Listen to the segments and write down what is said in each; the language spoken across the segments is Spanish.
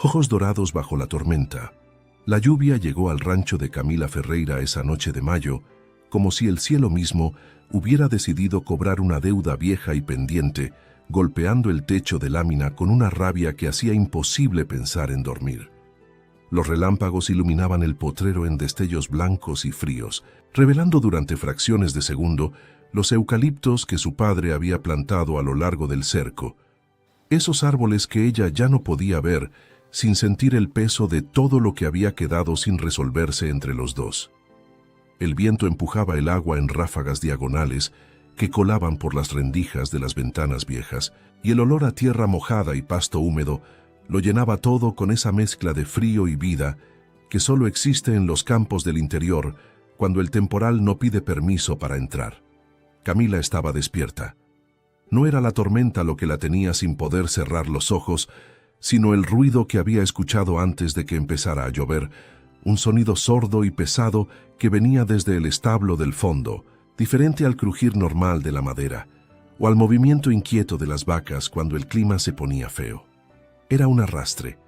Ojos dorados bajo la tormenta. La lluvia llegó al rancho de Camila Ferreira esa noche de mayo, como si el cielo mismo hubiera decidido cobrar una deuda vieja y pendiente, golpeando el techo de lámina con una rabia que hacía imposible pensar en dormir. Los relámpagos iluminaban el potrero en destellos blancos y fríos, revelando durante fracciones de segundo los eucaliptos que su padre había plantado a lo largo del cerco, esos árboles que ella ya no podía ver sin sentir el peso de todo lo que había quedado sin resolverse entre los dos. El viento empujaba el agua en ráfagas diagonales que colaban por las rendijas de las ventanas viejas, y el olor a tierra mojada y pasto húmedo lo llenaba todo con esa mezcla de frío y vida que solo existe en los campos del interior cuando el temporal no pide permiso para entrar. Camila estaba despierta. No era la tormenta lo que la tenía sin poder cerrar los ojos, sino el ruido que había escuchado antes de que empezara a llover, un sonido sordo y pesado que venía desde el establo del fondo, diferente al crujir normal de la madera, o al movimiento inquieto de las vacas cuando el clima se ponía feo. Era un arrastre,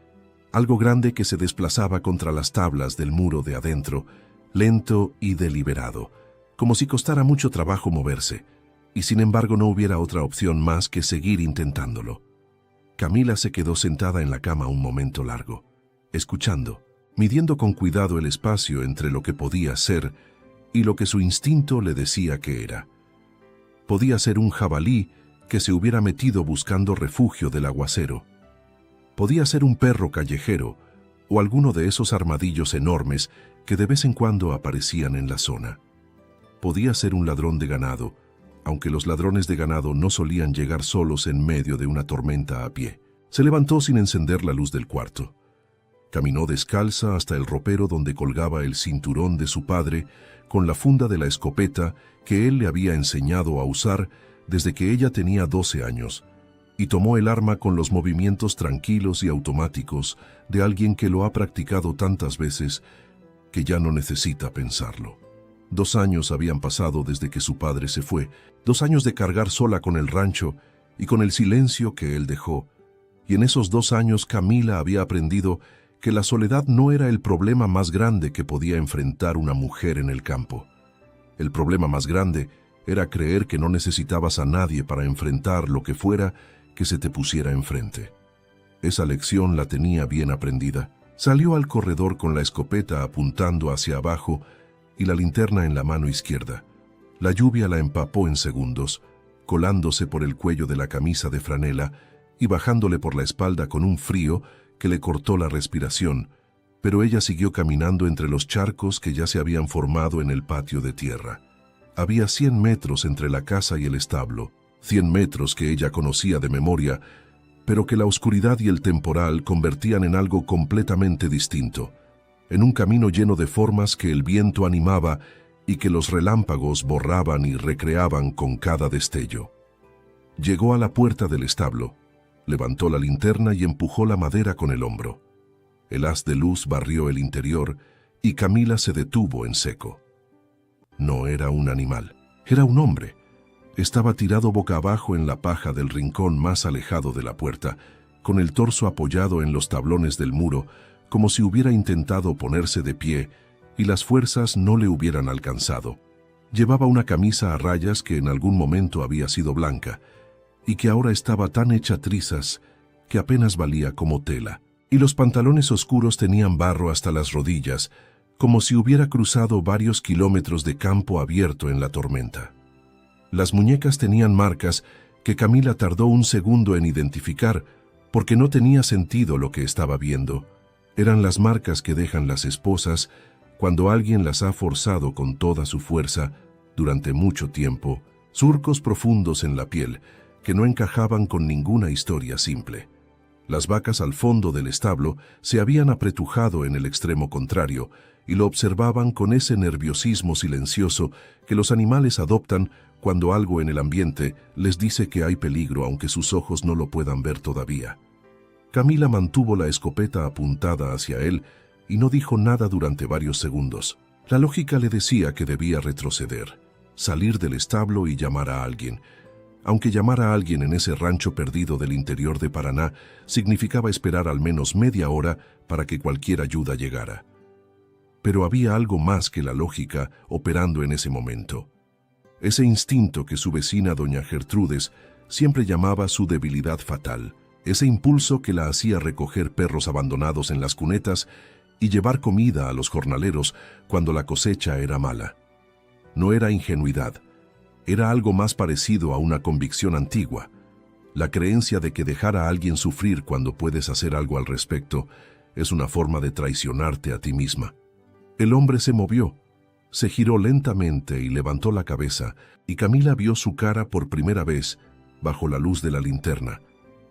algo grande que se desplazaba contra las tablas del muro de adentro, lento y deliberado, como si costara mucho trabajo moverse, y sin embargo no hubiera otra opción más que seguir intentándolo. Camila se quedó sentada en la cama un momento largo, escuchando, midiendo con cuidado el espacio entre lo que podía ser y lo que su instinto le decía que era. Podía ser un jabalí que se hubiera metido buscando refugio del aguacero. Podía ser un perro callejero o alguno de esos armadillos enormes que de vez en cuando aparecían en la zona. Podía ser un ladrón de ganado, aunque los ladrones de ganado no solían llegar solos en medio de una tormenta a pie. Se levantó sin encender la luz del cuarto. Caminó descalza hasta el ropero donde colgaba el cinturón de su padre con la funda de la escopeta que él le había enseñado a usar desde que ella tenía 12 años, y tomó el arma con los movimientos tranquilos y automáticos de alguien que lo ha practicado tantas veces que ya no necesita pensarlo. 2 años habían pasado desde que su padre se fue, 2 años de cargar sola con el rancho y con el silencio que él dejó, y en esos 2 años Camila había aprendido que la soledad no era el problema más grande que podía enfrentar una mujer en el campo. El problema más grande era creer que no necesitabas a nadie para enfrentar lo que fuera que se te pusiera enfrente. Esa lección la tenía bien aprendida. Salió al corredor con la escopeta apuntando hacia abajo y la linterna en la mano izquierda. La lluvia la empapó en segundos, colándose por el cuello de la camisa de franela y bajándole por la espalda con un frío que le cortó la respiración, pero ella siguió caminando entre los charcos que ya se habían formado en el patio de tierra. Había 100 metros entre la casa y el establo, 100 metros que ella conocía de memoria, pero que la oscuridad y el temporal convertían en algo completamente distinto, en un camino lleno de formas que el viento animaba y que los relámpagos borraban y recreaban con cada destello. Llegó a la puerta del establo, levantó la linterna y empujó la madera con el hombro. El haz de luz barrió el interior y Camila se detuvo en seco. No era un animal, era un hombre. Estaba tirado boca abajo en la paja del rincón más alejado de la puerta, con el torso apoyado en los tablones del muro, como si hubiera intentado ponerse de pie y las fuerzas no le hubieran alcanzado. Llevaba una camisa a rayas que en algún momento había sido blanca y que ahora estaba tan hecha trizas que apenas valía como tela, y los pantalones oscuros tenían barro hasta las rodillas, como si hubiera cruzado varios kilómetros de campo abierto en la tormenta. Las muñecas tenían marcas que Camila tardó un segundo en identificar porque no tenía sentido lo que estaba viendo. Eran las marcas que dejan las esposas cuando alguien las ha forzado con toda su fuerza durante mucho tiempo, surcos profundos en la piel que no encajaban con ninguna historia simple. Las vacas al fondo del establo se habían apretujado en el extremo contrario y lo observaban con ese nerviosismo silencioso que los animales adoptan cuando algo en el ambiente les dice que hay peligro aunque sus ojos no lo puedan ver todavía. Camila mantuvo la escopeta apuntada hacia él y no dijo nada durante varios segundos. La lógica le decía que debía retroceder, salir del establo y llamar a alguien, Aunque llamar a alguien en ese rancho perdido del interior de Paraná significaba esperar al menos media hora para que cualquier ayuda llegara. Pero había algo más que la lógica operando en ese momento. Ese instinto que su vecina doña Gertrudes siempre llamaba su debilidad fatal, ese impulso que la hacía recoger perros abandonados en las cunetas y llevar comida a los jornaleros cuando la cosecha era mala. No era ingenuidad, era algo más parecido a una convicción antigua, la creencia de que dejar a alguien sufrir cuando puedes hacer algo al respecto es una forma de traicionarte a ti misma. El hombre se movió, se giró lentamente y levantó la cabeza, y Camila vio su cara por primera vez bajo la luz de la linterna,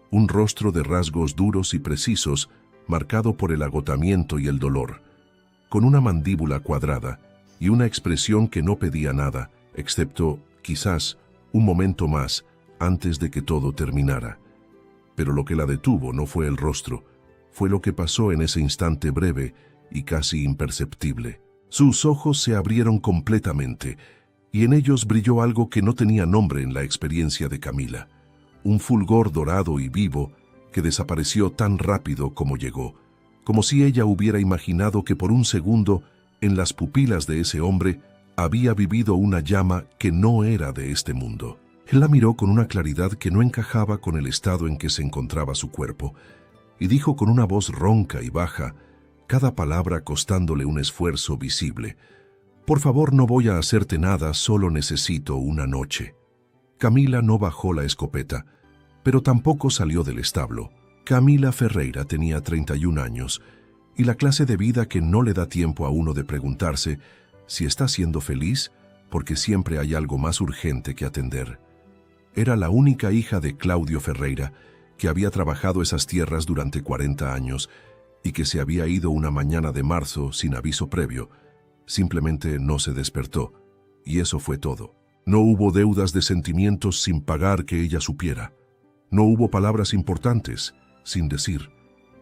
un rostro de rasgos duros y precisos, marcado por el agotamiento y el dolor, con una mandíbula cuadrada y una expresión que no pedía nada, excepto, quizás, un momento más antes de que todo terminara. Pero lo que la detuvo no fue el rostro, fue lo que pasó en ese instante breve y casi imperceptible. Sus ojos se abrieron completamente, y en ellos brilló algo que no tenía nombre en la experiencia de Camila, un fulgor dorado y vivo que desapareció tan rápido como llegó, como si ella hubiera imaginado que por un segundo, en las pupilas de ese hombre, había vivido una llama que no era de este mundo. Él la miró con una claridad que no encajaba con el estado en que se encontraba su cuerpo, y dijo con una voz ronca y baja, cada palabra costándole un esfuerzo visible: «Por favor, no voy a hacerte nada, solo necesito una noche». Camila no bajó la escopeta, pero tampoco salió del establo. Camila Ferreira tenía 31 años, y la clase de vida que no le da tiempo a uno de preguntarse si está siendo feliz, porque siempre hay algo más urgente que atender. Era la única hija de Claudio Ferreira, que había trabajado esas tierras durante 40 años y que se había ido una mañana de marzo sin aviso previo. Simplemente no se despertó, y eso fue todo. No hubo deudas de sentimientos sin pagar que ella supiera. No hubo palabras importantes, sin decir.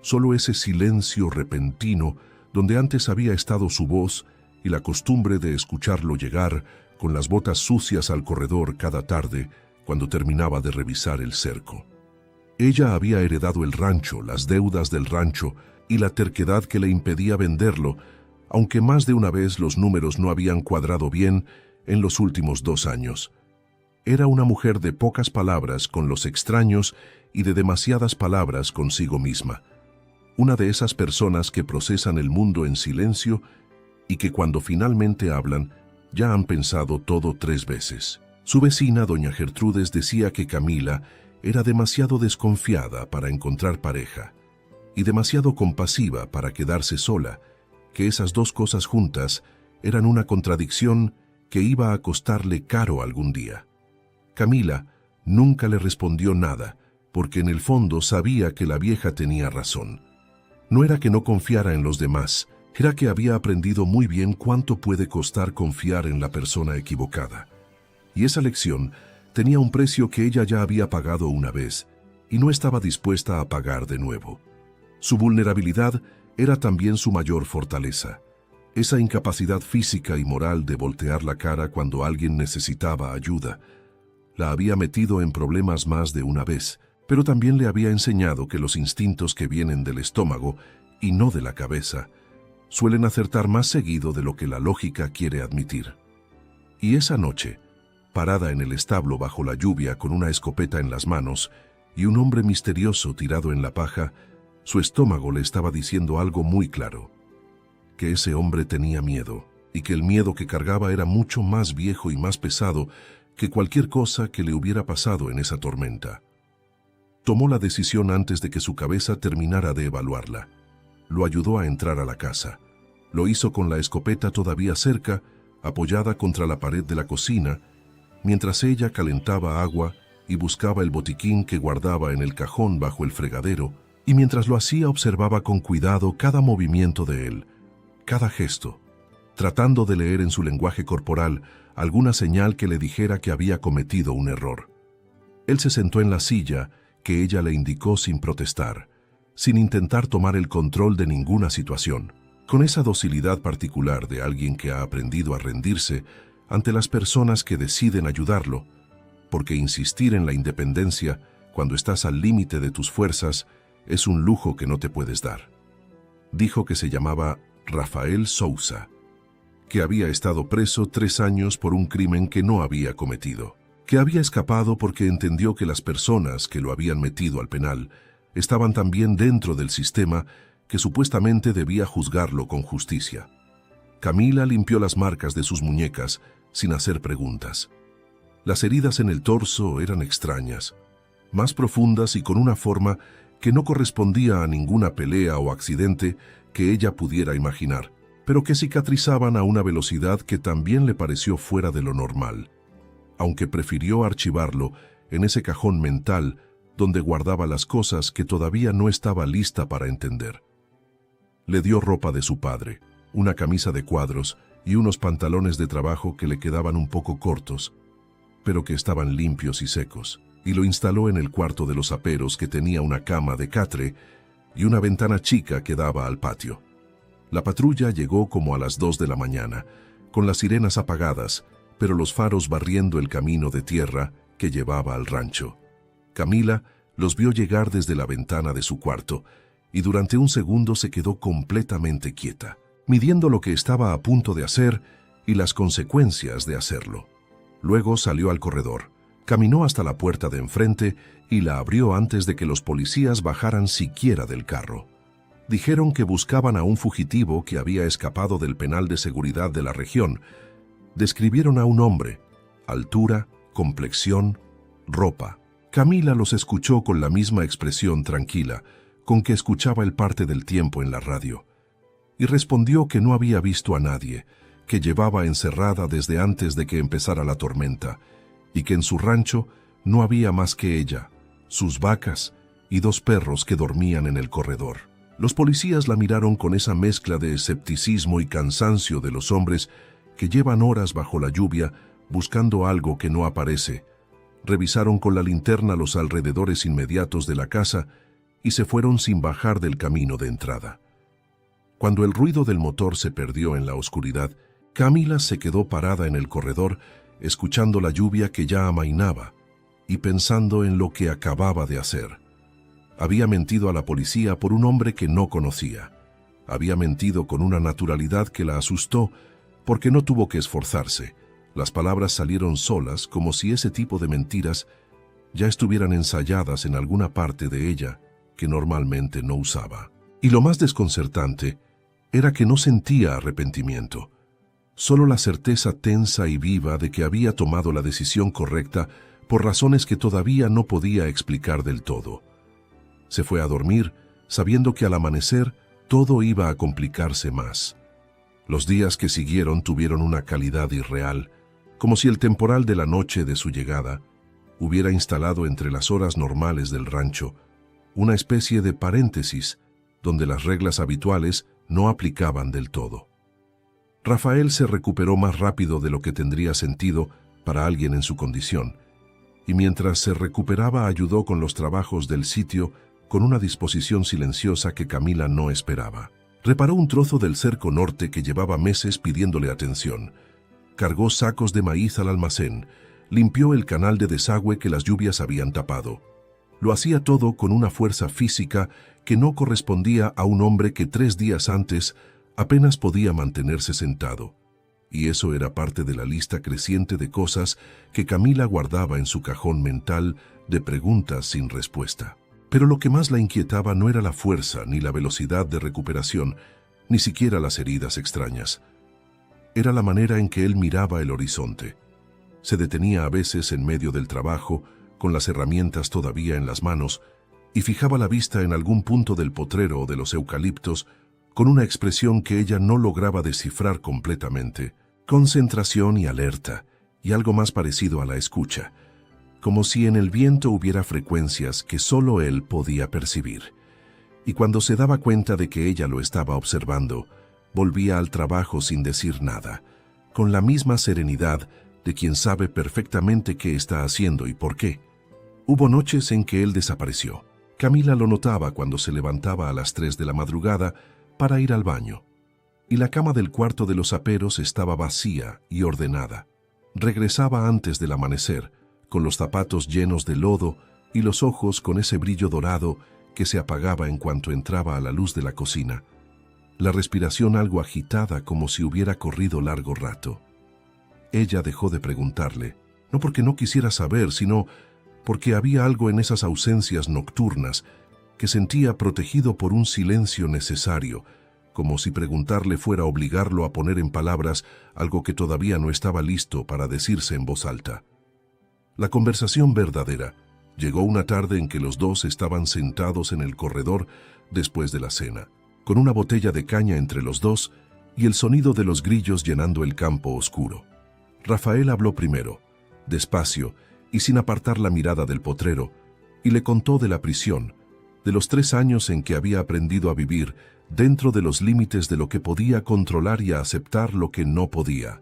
Solo ese silencio repentino donde antes había estado su voz y la costumbre de escucharlo llegar con las botas sucias al corredor cada tarde cuando terminaba de revisar el cerco. Ella había heredado el rancho, las deudas del rancho y la terquedad que le impedía venderlo, aunque más de una vez los números no habían cuadrado bien en los últimos 2 años. Era una mujer de pocas palabras con los extraños y de demasiadas palabras consigo misma. Una de esas personas que procesan el mundo en silencio y que cuando finalmente hablan ya han pensado todo 3 veces. Su vecina, doña Gertrudes, decía que Camila era demasiado desconfiada para encontrar pareja y demasiado compasiva para quedarse sola, que esas 2 cosas juntas eran una contradicción que iba a costarle caro algún día. Camila nunca le respondió nada, porque en el fondo sabía que la vieja tenía razón. No era que no confiara en los demás, era que había aprendido muy bien cuánto puede costar confiar en la persona equivocada. Y esa lección tenía un precio que ella ya había pagado una vez, y no estaba dispuesta a pagar de nuevo. Su vulnerabilidad era también su mayor fortaleza. Esa incapacidad física y moral de voltear la cara cuando alguien necesitaba ayuda la había metido en problemas más de una vez, pero también le había enseñado que los instintos que vienen del estómago y no de la cabeza suelen acertar más seguido de lo que la lógica quiere admitir. Y esa noche, parada en el establo bajo la lluvia con una escopeta en las manos y un hombre misterioso tirado en la paja, su estómago le estaba diciendo algo muy claro: que ese hombre tenía miedo, y que el miedo que cargaba era mucho más viejo y más pesado que cualquier cosa que le hubiera pasado en esa tormenta. Tomó la decisión antes de que su cabeza terminara de evaluarla. Lo ayudó a entrar a la casa. Lo hizo con la escopeta todavía cerca, apoyada contra la pared de la cocina, mientras ella calentaba agua y buscaba el botiquín que guardaba en el cajón bajo el fregadero, y mientras lo hacía observaba con cuidado cada movimiento de él, cada gesto, tratando de leer en su lenguaje corporal alguna señal que le dijera que había cometido un error. Él se sentó en la silla que ella le indicó sin protestar, sin intentar tomar el control de ninguna situación, con esa docilidad particular de alguien que ha aprendido a rendirse ante las personas que deciden ayudarlo. porque insistir en la independencia cuando estás al límite de tus fuerzas es un lujo que no te puedes dar. Dijo que se llamaba Rafael Sousa, que había estado preso 3 años por un crimen que no había cometido, que había escapado porque entendió que las personas que lo habían metido al penal estaban también dentro del sistema que supuestamente debía juzgarlo con justicia. Camila limpió las marcas de sus muñecas sin hacer preguntas. Las heridas en el torso eran extrañas, más profundas y con una forma que no correspondía a ninguna pelea o accidente que ella pudiera imaginar, pero que cicatrizaban a una velocidad que también le pareció fuera de lo normal, aunque prefirió archivarlo en ese cajón mental donde guardaba las cosas que todavía no estaba lista para entender. Le dio ropa de su padre, una camisa de cuadros y unos pantalones de trabajo que le quedaban un poco cortos, pero que estaban limpios y secos, y lo instaló en el cuarto de los aperos, que tenía una cama de catre y una ventana chica que daba al patio. La patrulla llegó como a las 2 de la mañana, con las sirenas apagadas, pero los faros barriendo el camino de tierra que llevaba al rancho. Camila los vio llegar desde la ventana de su cuarto, y durante un segundo se quedó completamente quieta, midiendo lo que estaba a punto de hacer y las consecuencias de hacerlo. Luego salió al corredor, caminó hasta la puerta de enfrente y la abrió antes de que los policías bajaran siquiera del carro. Dijeron que buscaban a un fugitivo que había escapado del penal de seguridad de la región. Describieron a un hombre: altura, complexión, ropa. Camila los escuchó con la misma expresión tranquila con que escuchaba el parte del tiempo en la radio, y respondió que no había visto a nadie, que llevaba encerrada desde antes de que empezara la tormenta, y que en su rancho no había más que ella, sus vacas y 2 perros que dormían en el corredor. Los policías la miraron con esa mezcla de escepticismo y cansancio de los hombres que llevan horas bajo la lluvia buscando algo que no aparece. Revisaron con la linterna los alrededores inmediatos de la casa y se fueron sin bajar del camino de entrada. Cuando el ruido del motor se perdió en la oscuridad, Camila se quedó parada en el corredor, escuchando la lluvia que ya amainaba y pensando en lo que acababa de hacer. Había mentido a la policía por un hombre que no conocía. Había mentido con una naturalidad que la asustó porque no tuvo que esforzarse. Las palabras salieron solas, como si ese tipo de mentiras ya estuvieran ensayadas en alguna parte de ella que normalmente no usaba. Y lo más desconcertante era que no sentía arrepentimiento, solo la certeza tensa y viva de que había tomado la decisión correcta por razones que todavía no podía explicar del todo. Se fue a dormir sabiendo que al amanecer todo iba a complicarse más. Los días que siguieron tuvieron una calidad irreal, como si el temporal de la noche de su llegada hubiera instalado entre las horas normales del rancho una especie de paréntesis donde las reglas habituales no aplicaban del todo. Rafael se recuperó más rápido de lo que tendría sentido para alguien en su condición, y mientras se recuperaba ayudó con los trabajos del sitio con una disposición silenciosa que Camila no esperaba. Reparó un trozo del cerco norte que llevaba meses pidiéndole atención. Cargó sacos de maíz al almacén, limpió el canal de desagüe que las lluvias habían tapado. Lo hacía todo con una fuerza física que no correspondía a un hombre que 3 días antes apenas podía mantenerse sentado. Y eso era parte de la lista creciente de cosas que Camila guardaba en su cajón mental de preguntas sin respuesta. Pero lo que más la inquietaba no era la fuerza ni la velocidad de recuperación, ni siquiera las heridas extrañas. Era la manera en que él miraba el horizonte. Se detenía a veces en medio del trabajo, con las herramientas todavía en las manos, y fijaba la vista en algún punto del potrero o de los eucaliptos, con una expresión que ella no lograba descifrar completamente. Concentración y alerta, y algo más parecido a la escucha, como si en el viento hubiera frecuencias que solo él podía percibir. Y cuando se daba cuenta de que ella lo estaba observando, volvía al trabajo sin decir nada, con la misma serenidad de quien sabe perfectamente qué está haciendo y por qué. Hubo noches en que él desapareció. Camila lo notaba cuando se levantaba a las 3 de la madrugada para ir al baño, y la cama del cuarto de los aperos estaba vacía y ordenada. Regresaba antes del amanecer, con los zapatos llenos de lodo y los ojos con ese brillo dorado que se apagaba en cuanto entraba a la luz de la cocina. La respiración algo agitada como si hubiera corrido largo rato. Ella dejó de preguntarle, no porque no quisiera saber, sino porque había algo en esas ausencias nocturnas que sentía protegido por un silencio necesario, como si preguntarle fuera a obligarlo a poner en palabras algo que todavía no estaba listo para decirse en voz alta. La conversación verdadera llegó una tarde en que los dos estaban sentados en el corredor después de la cena, con una botella de caña entre los dos y el sonido de los grillos llenando el campo oscuro. Rafael habló primero, despacio y sin apartar la mirada del potrero, y le contó de la prisión, de los 3 años en que había aprendido a vivir dentro de los límites de lo que podía controlar y a aceptar lo que no podía.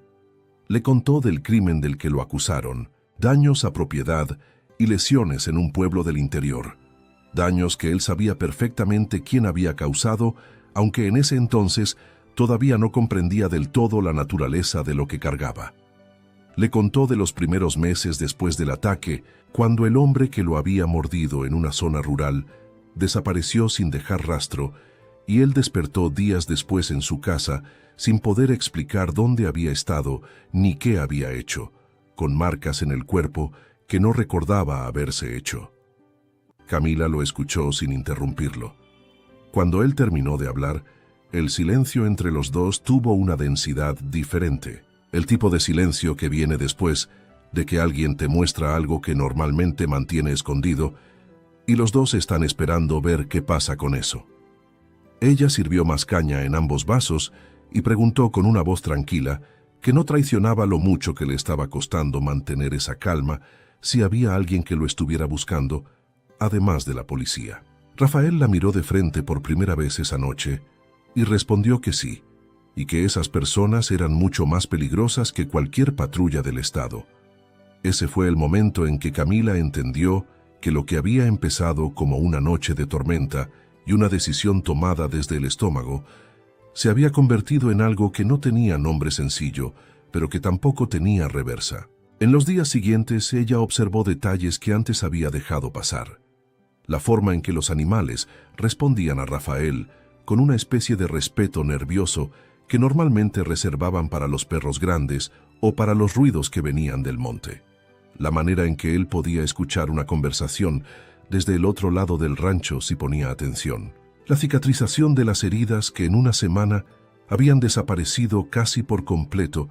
Le contó del crimen del que lo acusaron, daños a propiedad y lesiones en un pueblo del interior, daños que él sabía perfectamente quién había causado, aunque en ese entonces todavía no comprendía del todo la naturaleza de lo que cargaba. Le contó de los primeros meses después del ataque, cuando el hombre que lo había mordido en una zona rural desapareció sin dejar rastro, y él despertó días después en su casa sin poder explicar dónde había estado ni qué había hecho, con marcas en el cuerpo que no recordaba haberse hecho. Camila lo escuchó sin interrumpirlo. Cuando él terminó de hablar, el silencio entre los dos tuvo una densidad diferente, el tipo de silencio que viene después de que alguien te muestra algo que normalmente mantiene escondido, y los dos están esperando ver qué pasa con eso. Ella sirvió más caña en ambos vasos y preguntó con una voz tranquila, que no traicionaba lo mucho que le estaba costando mantener esa calma, si había alguien que lo estuviera buscando, además de la policía. Rafael la miró de frente por primera vez esa noche y respondió que sí, y que esas personas eran mucho más peligrosas que cualquier patrulla del Estado. Ese fue el momento en que Camila entendió que lo que había empezado como una noche de tormenta y una decisión tomada desde el estómago, se había convertido en algo que no tenía nombre sencillo, pero que tampoco tenía reversa. En los días siguientes ella observó detalles que antes había dejado pasar. La forma en que los animales respondían a Rafael con una especie de respeto nervioso que normalmente reservaban para los perros grandes o para los ruidos que venían del monte. La manera en que él podía escuchar una conversación desde el otro lado del rancho si ponía atención. La cicatrización de las heridas que en una semana habían desaparecido casi por completo,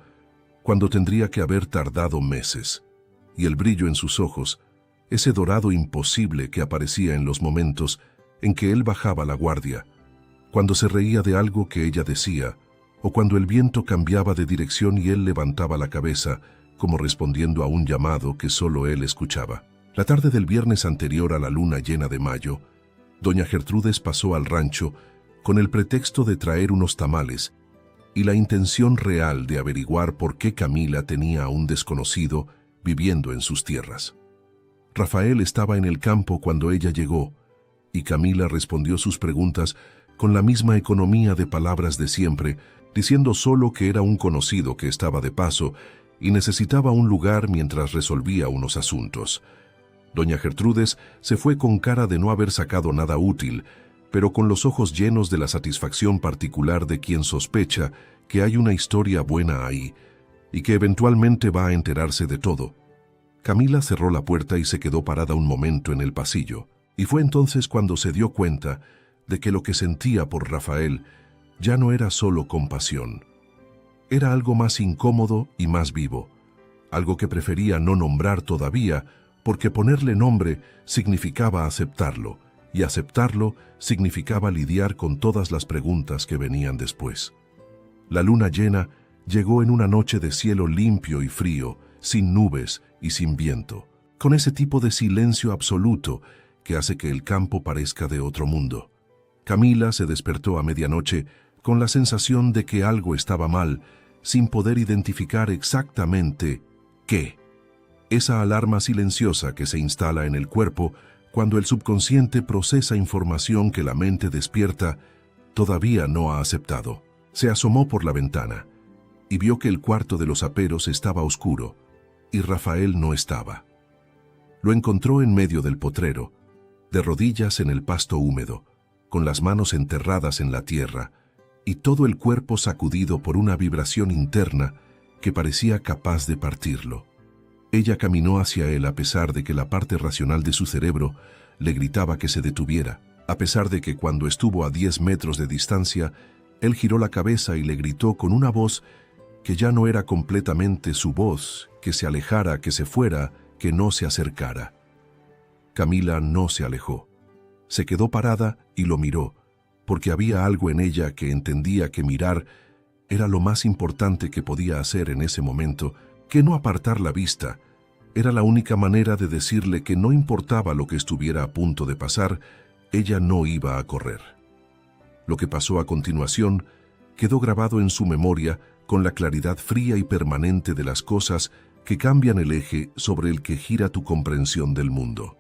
cuando tendría que haber tardado meses. Y el brillo en sus ojos, ese dorado imposible que aparecía en los momentos en que él bajaba la guardia, cuando se reía de algo que ella decía, o cuando el viento cambiaba de dirección y él levantaba la cabeza, como respondiendo a un llamado que solo él escuchaba. La tarde del viernes anterior a la luna llena de mayo, doña Gertrudes pasó al rancho con el pretexto de traer unos tamales y la intención real de averiguar por qué Camila tenía a un desconocido viviendo en sus tierras. Rafael estaba en el campo cuando ella llegó, y Camila respondió sus preguntas con la misma economía de palabras de siempre, diciendo solo que era un conocido que estaba de paso y necesitaba un lugar mientras resolvía unos asuntos. Doña Gertrudes se fue con cara de no haber sacado nada útil, pero con los ojos llenos de la satisfacción particular de quien sospecha que hay una historia buena ahí y que eventualmente va a enterarse de todo. Camila cerró la puerta y se quedó parada un momento en el pasillo, y fue entonces cuando se dio cuenta de que lo que sentía por Rafael ya no era solo compasión. Era algo más incómodo y más vivo, algo que prefería no nombrar todavía, porque ponerle nombre significaba aceptarlo, y aceptarlo significaba lidiar con todas las preguntas que venían después. La luna llena llegó en una noche de cielo limpio y frío, sin nubes y sin viento, con ese tipo de silencio absoluto que hace que el campo parezca de otro mundo. Camila se despertó a medianoche con la sensación de que algo estaba mal, sin poder identificar exactamente qué. Esa alarma silenciosa que se instala en el cuerpo cuando el subconsciente procesa información que la mente despierta todavía no ha aceptado. Se asomó por la ventana y vio que el cuarto de los aperos estaba oscuro y Rafael no estaba. Lo encontró en medio del potrero, de rodillas en el pasto húmedo, con las manos enterradas en la tierra y todo el cuerpo sacudido por una vibración interna que parecía capaz de partirlo. Ella caminó hacia él a pesar de que la parte racional de su cerebro le gritaba que se detuviera, a pesar de que cuando estuvo a 10 metros de distancia, él giró la cabeza y le gritó con una voz que ya no era completamente su voz, que se alejara, que se fuera, que no se acercara. Camila no se alejó. Se quedó parada y lo miró, porque había algo en ella que entendía que mirar era lo más importante que podía hacer en ese momento, que no apartar la vista. Era la única manera de decirle que no importaba lo que estuviera a punto de pasar, ella no iba a correr. Lo que pasó a continuación quedó grabado en su memoria con la claridad fría y permanente de las cosas que cambian el eje sobre el que gira tu comprensión del mundo.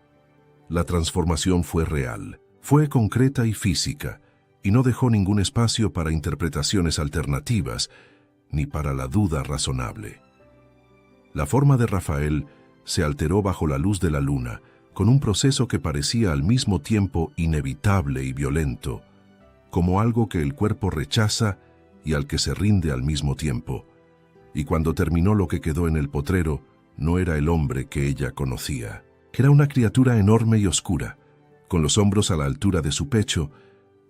La transformación fue real, fue concreta y física, y no dejó ningún espacio para interpretaciones alternativas, ni para la duda razonable. La forma de Rafael se alteró bajo la luz de la luna, con un proceso que parecía al mismo tiempo inevitable y violento, como algo que el cuerpo rechaza y al que se rinde al mismo tiempo. Y cuando terminó lo que quedó en el potrero, no era el hombre que ella conocía. Era una criatura enorme y oscura, con los hombros a la altura de su pecho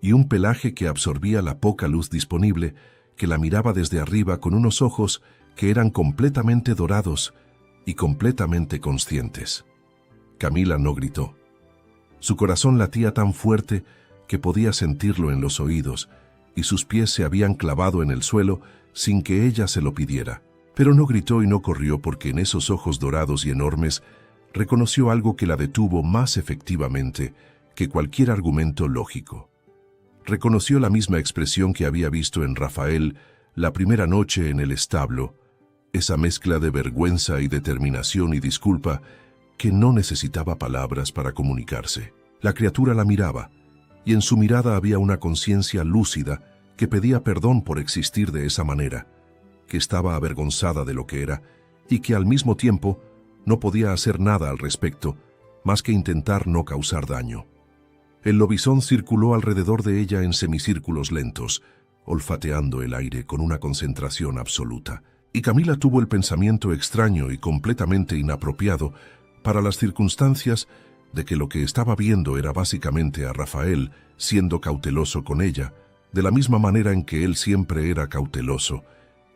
y un pelaje que absorbía la poca luz disponible, que la miraba desde arriba con unos ojos que eran completamente dorados y completamente conscientes. Camila no gritó. Su corazón latía tan fuerte que podía sentirlo en los oídos, y sus pies se habían clavado en el suelo sin que ella se lo pidiera. Pero no gritó y no corrió porque en esos ojos dorados y enormes reconoció algo que la detuvo más efectivamente que cualquier argumento lógico. Reconoció la misma expresión que había visto en Rafael la primera noche en el establo, esa mezcla de vergüenza y determinación y disculpa que no necesitaba palabras para comunicarse. La criatura la miraba, y en su mirada había una conciencia lúcida que pedía perdón por existir de esa manera, que estaba avergonzada de lo que era, y que al mismo tiempo no podía hacer nada al respecto, más que intentar no causar daño. El lobizón circuló alrededor de ella en semicírculos lentos, olfateando el aire con una concentración absoluta, y Camila tuvo el pensamiento extraño y completamente inapropiado para las circunstancias de que lo que estaba viendo era básicamente a Rafael siendo cauteloso con ella, de la misma manera en que él siempre era cauteloso,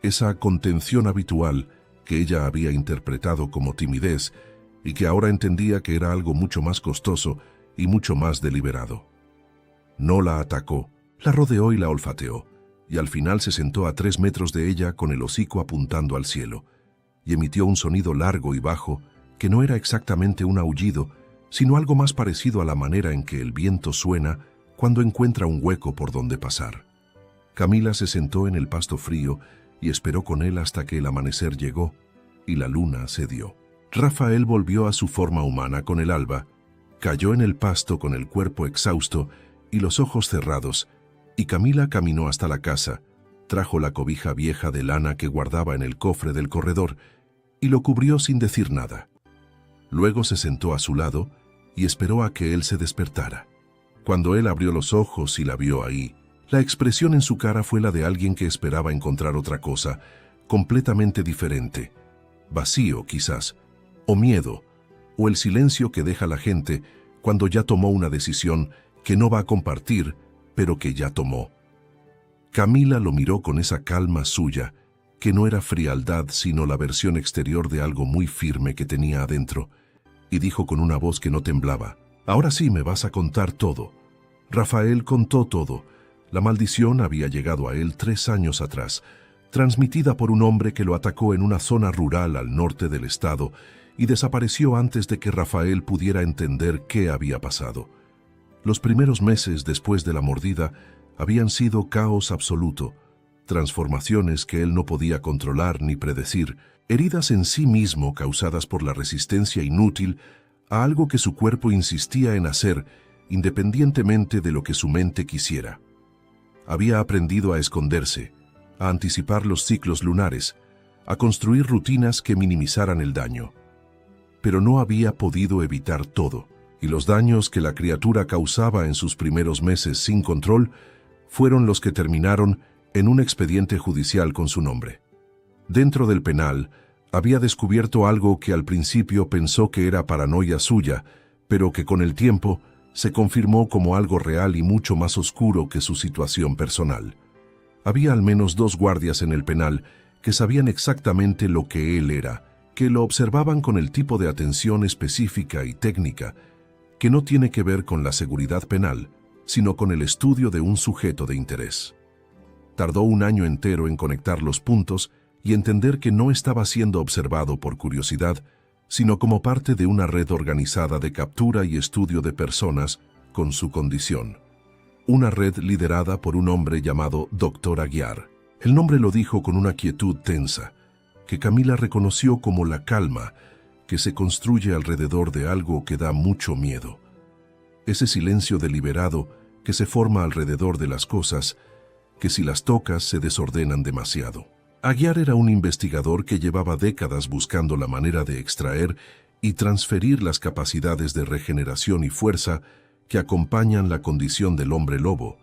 esa contención habitual que ella había interpretado como timidez y que ahora entendía que era algo mucho más costoso y mucho más deliberado. No la atacó, la rodeó y la olfateó, y al final se sentó a 3 metros de ella con el hocico apuntando al cielo, y emitió un sonido largo y bajo que no era exactamente un aullido, sino algo más parecido a la manera en que el viento suena cuando encuentra un hueco por donde pasar. Camila se sentó en el pasto frío y esperó con él hasta que el amanecer llegó y la luna se dio. Rafael volvió a su forma humana con el alba, cayó en el pasto con el cuerpo exhausto y los ojos cerrados, y Camila caminó hasta la casa, trajo la cobija vieja de lana que guardaba en el cofre del corredor y lo cubrió sin decir nada. Luego se sentó a su lado y esperó a que él se despertara. Cuando él abrió los ojos y la vio ahí, la expresión en su cara fue la de alguien que esperaba encontrar otra cosa, completamente diferente. Vacío, quizás, o miedo, o el silencio que deja la gente cuando ya tomó una decisión que no va a compartir, pero que ya tomó. Camila lo miró con esa calma suya, que no era frialdad sino la versión exterior de algo muy firme que tenía adentro, y dijo con una voz que no temblaba: «Ahora sí me vas a contar todo». Rafael contó todo. La maldición había llegado a él 3 años atrás, transmitida por un hombre que lo atacó en una zona rural al norte del estado y desapareció antes de que Rafael pudiera entender qué había pasado. Los primeros meses después de la mordida habían sido caos absoluto, transformaciones que él no podía controlar ni predecir, heridas en sí mismo causadas por la resistencia inútil a algo que su cuerpo insistía en hacer independientemente de lo que su mente quisiera. Había aprendido a esconderse, a anticipar los ciclos lunares, a construir rutinas que minimizaran el daño. pero no había podido evitar todo, y los daños que la criatura causaba en sus primeros meses sin control fueron los que terminaron en un expediente judicial con su nombre. Dentro del penal, había descubierto algo que al principio pensó que era paranoia suya, pero que con el tiempo se confirmó como algo real y mucho más oscuro que su situación personal. Había al menos 2 guardias en el penal que sabían exactamente lo que él era, que lo observaban con el tipo de atención específica y técnica que no tiene que ver con la seguridad penal, sino con el estudio de un sujeto de interés. Tardó un año entero en conectar los puntos y entender que no estaba siendo observado por curiosidad, sino como parte de una red organizada de captura y estudio de personas con su condición. Una red liderada por un hombre llamado Dr. Aguiar. El nombre lo dijo con una quietud tensa, que Camila reconoció como la calma que se construye alrededor de algo que da mucho miedo. Ese silencio deliberado que se forma alrededor de las cosas, que si las tocas se desordenan demasiado. Aguiar era un investigador que llevaba décadas buscando la manera de extraer y transferir las capacidades de regeneración y fuerza que acompañan la condición del hombre lobo,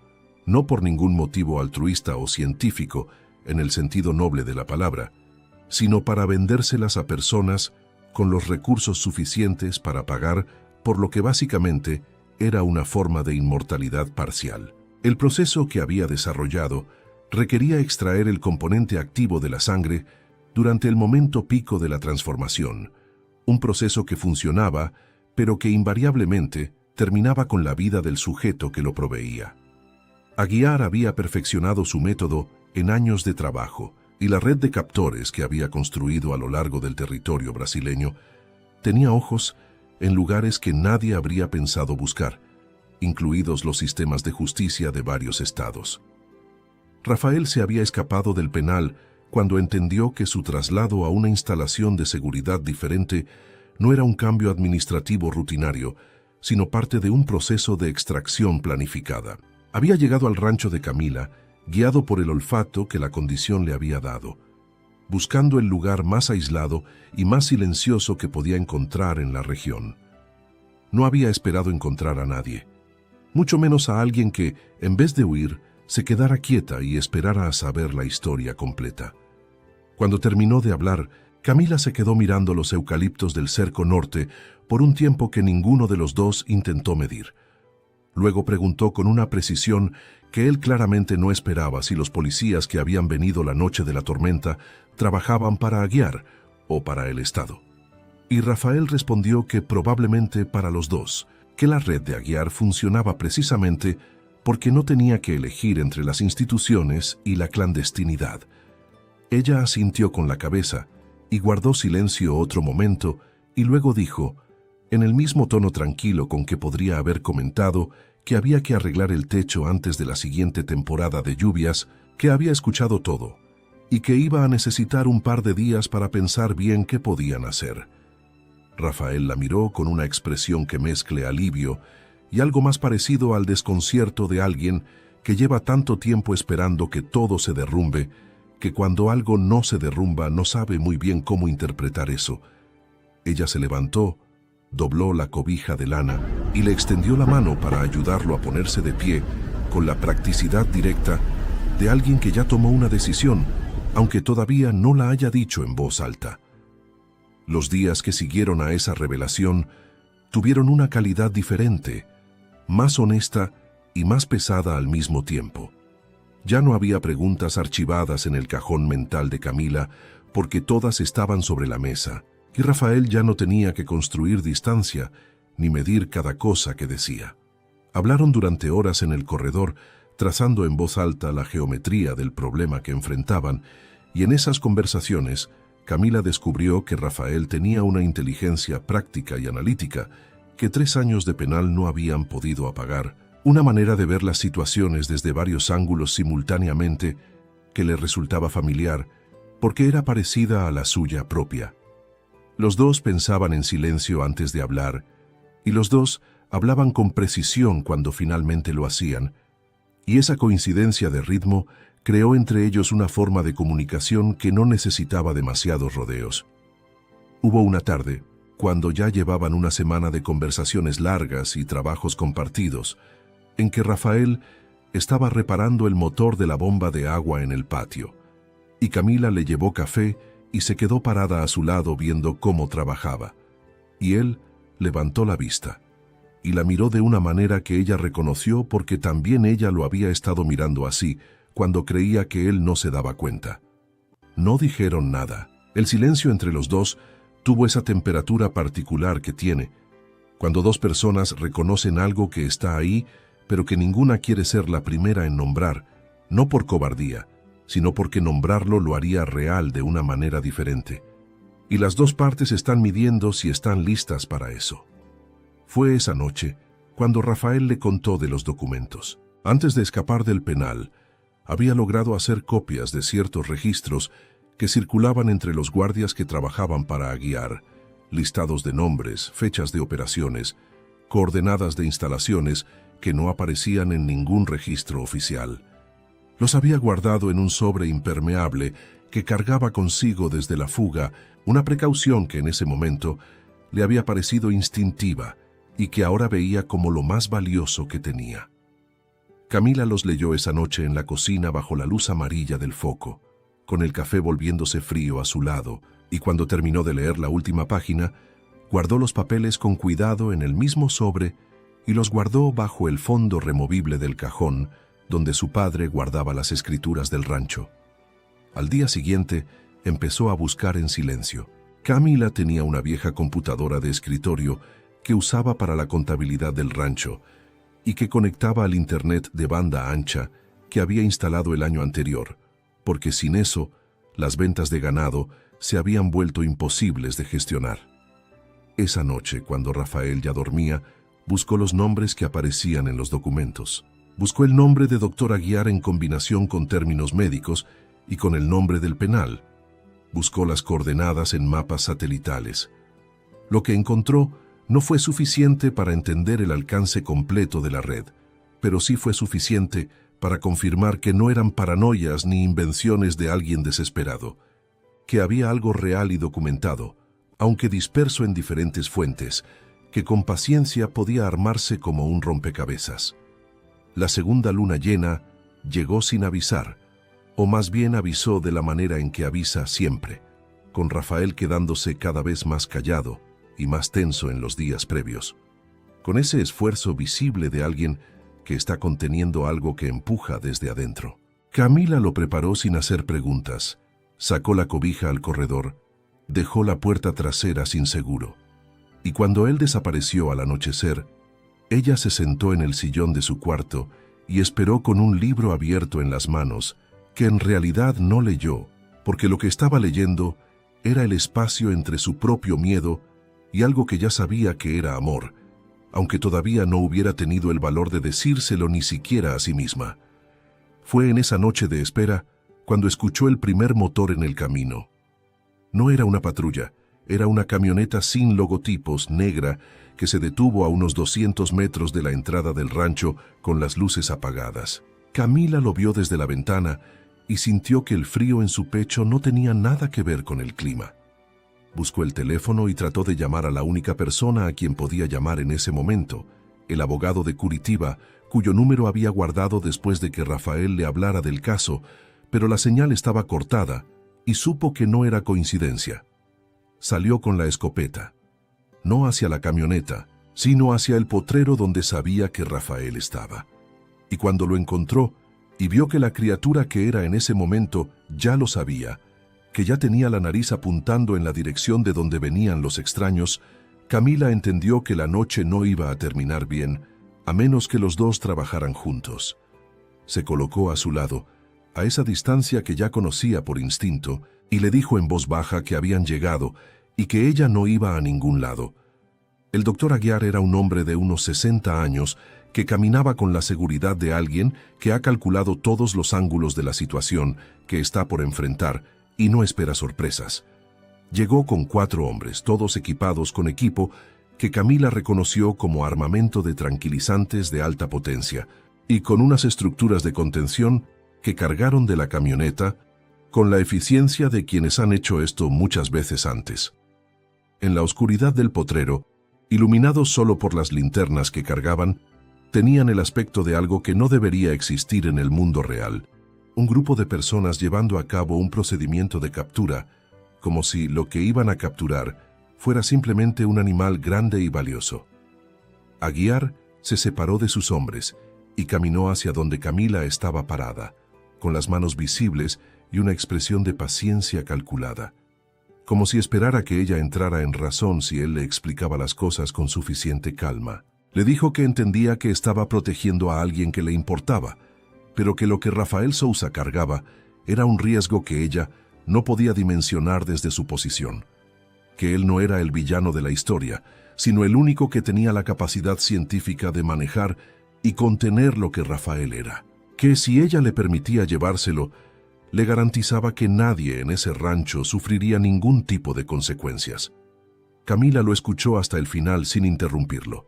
no por ningún motivo altruista o científico, en el sentido noble de la palabra, sino para vendérselas a personas con los recursos suficientes para pagar por lo que básicamente era una forma de inmortalidad parcial. El proceso que había desarrollado requería extraer el componente activo de la sangre durante el momento pico de la transformación, un proceso que funcionaba, pero que invariablemente terminaba con la vida del sujeto que lo proveía. Aguiar había perfeccionado su método en años de trabajo, y la red de captores que había construido a lo largo del territorio brasileño tenía ojos en lugares que nadie habría pensado buscar, incluidos los sistemas de justicia de varios estados. Rafael se había escapado del penal cuando entendió que su traslado a una instalación de seguridad diferente no era un cambio administrativo rutinario, sino parte de un proceso de extracción planificada. Había llegado al rancho de Camila, guiado por el olfato que la condición le había dado, buscando el lugar más aislado y más silencioso que podía encontrar en la región. No había esperado encontrar a nadie, mucho menos a alguien que, en vez de huir, se quedara quieta y esperara a saber la historia completa. Cuando terminó de hablar, Camila se quedó mirando los eucaliptos del cerco norte por un tiempo que ninguno de los dos intentó medir. Luego preguntó con una precisión que él claramente no esperaba si los policías que habían venido la noche de la tormenta trabajaban para Aguiar o para el Estado. Y Rafael respondió que probablemente para los dos, que la red de Aguiar funcionaba precisamente porque no tenía que elegir entre las instituciones y la clandestinidad. Ella asintió con la cabeza y guardó silencio otro momento y luego dijo, en el mismo tono tranquilo con que podría haber comentado que había que arreglar el techo antes de la siguiente temporada de lluvias, que había escuchado todo y que iba a necesitar un par de días para pensar bien qué podían hacer. Rafael la miró con una expresión que mezcle alivio y algo más parecido al desconcierto de alguien que lleva tanto tiempo esperando que todo se derrumbe, que cuando algo no se derrumba no sabe muy bien cómo interpretar eso. Ella se levantó, dobló la cobija de lana y le extendió la mano para ayudarlo a ponerse de pie con la practicidad directa de alguien que ya tomó una decisión, aunque todavía no la haya dicho en voz alta. Los días que siguieron a esa revelación tuvieron una calidad diferente, más honesta y más pesada al mismo tiempo. Ya no había preguntas archivadas en el cajón mental de Camila porque todas estaban sobre la mesa, y Rafael ya no tenía que construir distancia ni medir cada cosa que decía. Hablaron durante horas en el corredor, trazando en voz alta la geometría del problema que enfrentaban, y en esas conversaciones Camila descubrió que Rafael tenía una inteligencia práctica y analítica que 3 años de penal no habían podido apagar, una manera de ver las situaciones desde varios ángulos simultáneamente que le resultaba familiar porque era parecida a la suya propia. Los dos pensaban en silencio antes de hablar, y los dos hablaban con precisión cuando finalmente lo hacían, y esa coincidencia de ritmo creó entre ellos una forma de comunicación que no necesitaba demasiados rodeos. Hubo una tarde, cuando ya llevaban una semana de conversaciones largas y trabajos compartidos, en que Rafael estaba reparando el motor de la bomba de agua en el patio, y Camila le llevó café y se quedó parada a su lado viendo cómo trabajaba. Y él levantó la vista y la miró de una manera que ella reconoció porque también ella lo había estado mirando así cuando creía que él no se daba cuenta. No dijeron nada. El silencio entre los dos tuvo esa temperatura particular que tiene cuando dos personas reconocen algo que está ahí, pero que ninguna quiere ser la primera en nombrar, no por cobardía, sino porque nombrarlo lo haría real de una manera diferente. Y las dos partes están midiendo si están listas para eso. Fue esa noche cuando Rafael le contó de los documentos. Antes de escapar del penal, había logrado hacer copias de ciertos registros que circulaban entre los guardias que trabajaban para Aguiar, listados de nombres, fechas de operaciones, coordenadas de instalaciones que no aparecían en ningún registro oficial. Los había guardado en un sobre impermeable que cargaba consigo desde la fuga, una precaución que en ese momento le había parecido instintiva y que ahora veía como lo más valioso que tenía. Camila los leyó esa noche en la cocina bajo la luz amarilla del foco, con el café volviéndose frío a su lado, y cuando terminó de leer la última página, guardó los papeles con cuidado en el mismo sobre y los guardó bajo el fondo removible del cajón donde su padre guardaba las escrituras del rancho. Al día siguiente, empezó a buscar en silencio. Camila tenía una vieja computadora de escritorio que usaba para la contabilidad del rancho y que conectaba al internet de banda ancha que había instalado el año anterior, porque sin eso, las ventas de ganado se habían vuelto imposibles de gestionar. Esa noche, cuando Rafael ya dormía, buscó los nombres que aparecían en los documentos. Buscó el nombre de Dr. Aguiar en combinación con términos médicos y con el nombre del penal. Buscó las coordenadas en mapas satelitales. Lo que encontró no fue suficiente para entender el alcance completo de la red, pero sí fue suficiente para confirmar que no eran paranoias ni invenciones de alguien desesperado, que había algo real y documentado, aunque disperso en diferentes fuentes, que con paciencia podía armarse como un rompecabezas. La segunda luna llena llegó sin avisar, o más bien avisó de la manera en que avisa siempre, con Rafael quedándose cada vez más callado y más tenso en los días previos, con ese esfuerzo visible de alguien que está conteniendo algo que empuja desde adentro. Camila lo preparó sin hacer preguntas, sacó la cobija al corredor, dejó la puerta trasera sin seguro, y cuando él desapareció al anochecer, ella se sentó en el sillón de su cuarto y esperó con un libro abierto en las manos, que en realidad no leyó, porque lo que estaba leyendo era el espacio entre su propio miedo y algo que ya sabía que era amor, aunque todavía no hubiera tenido el valor de decírselo ni siquiera a sí misma. Fue en esa noche de espera cuando escuchó el primer motor en el camino. No era una patrulla, era una camioneta sin logotipos, negra, que se detuvo a unos 200 metros de la entrada del rancho con las luces apagadas. Camila lo vio desde la ventana y sintió que el frío en su pecho no tenía nada que ver con el clima. Buscó el teléfono y trató de llamar a la única persona a quien podía llamar en ese momento, el abogado de Curitiba, cuyo número había guardado después de que Rafael le hablara del caso, pero la señal estaba cortada y supo que no era coincidencia. Salió con la escopeta, no hacia la camioneta, sino hacia el potrero donde sabía que Rafael estaba. Y cuando lo encontró y vio que la criatura que era en ese momento ya lo sabía, que ya tenía la nariz apuntando en la dirección de donde venían los extraños, Camila entendió que la noche no iba a terminar bien, a menos que los dos trabajaran juntos. Se colocó a su lado, a esa distancia que ya conocía por instinto, y le dijo en voz baja que habían llegado y que ella no iba a ningún lado. El doctor Aguiar era un hombre de unos 60 años que caminaba con la seguridad de alguien que ha calculado todos los ángulos de la situación que está por enfrentar y no espera sorpresas. Llegó con 4 hombres, todos equipados con equipo que Camila reconoció como armamento de tranquilizantes de alta potencia y con unas estructuras de contención que cargaron de la camioneta con la eficiencia de quienes han hecho esto muchas veces antes. En la oscuridad del potrero, iluminados solo por las linternas que cargaban, tenían el aspecto de algo que no debería existir en el mundo real. Un grupo de personas llevando a cabo un procedimiento de captura, como si lo que iban a capturar fuera simplemente un animal grande y valioso. Aguiar se separó de sus hombres y caminó hacia donde Camila estaba parada, con las manos visibles y una expresión de paciencia calculada, como si esperara que ella entrara en razón si él le explicaba las cosas con suficiente calma. Le dijo que entendía que estaba protegiendo a alguien que le importaba, pero que lo que Rafael Sousa cargaba era un riesgo que ella no podía dimensionar desde su posición, que él no era el villano de la historia, sino el único que tenía la capacidad científica de manejar y contener lo que Rafael era, que si ella le permitía llevárselo, le garantizaba que nadie en ese rancho sufriría ningún tipo de consecuencias. Camila lo escuchó hasta el final sin interrumpirlo.